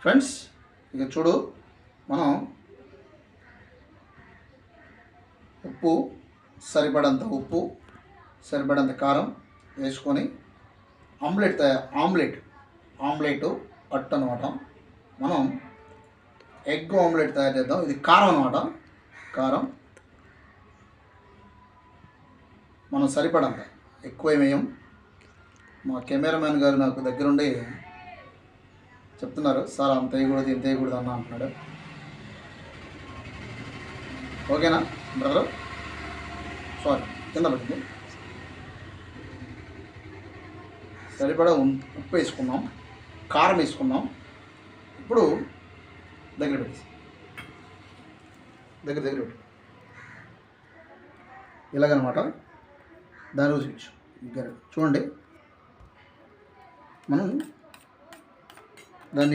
Friends ఇక చూడు, మనం ఉప్పు సరిపడంత ఉప్పు, సరిపడంత కారం వేసుకొని ఆమ్లెట్ కట్ అనమాట. మనం ఎగ్ ఆమ్లెట్ తయారు చేద్దాం. ఇది కారం అనమాట. కారం మనం సరిపడంత, ఎక్కువ వేయం. మా కెమెరామ్యాన్ గారు నాకు దగ్గరుండి చెప్తున్నారు, సార్ అంత వేయకూడదు ఇంత వేయకూడదు అన్న అంటున్నాడు. ఓకేనా బ్రదరు? సారీ, కింద పట్టింది. సరిపడా ఉప్పు వేసుకున్నాం, కారం వేసుకున్నాం. ఇప్పుడు దగ్గర పెట్టేసి దగ్గర పెట్టు, ఇలాగనమాట. దాని రోజు చూడండి, మనం దాన్ని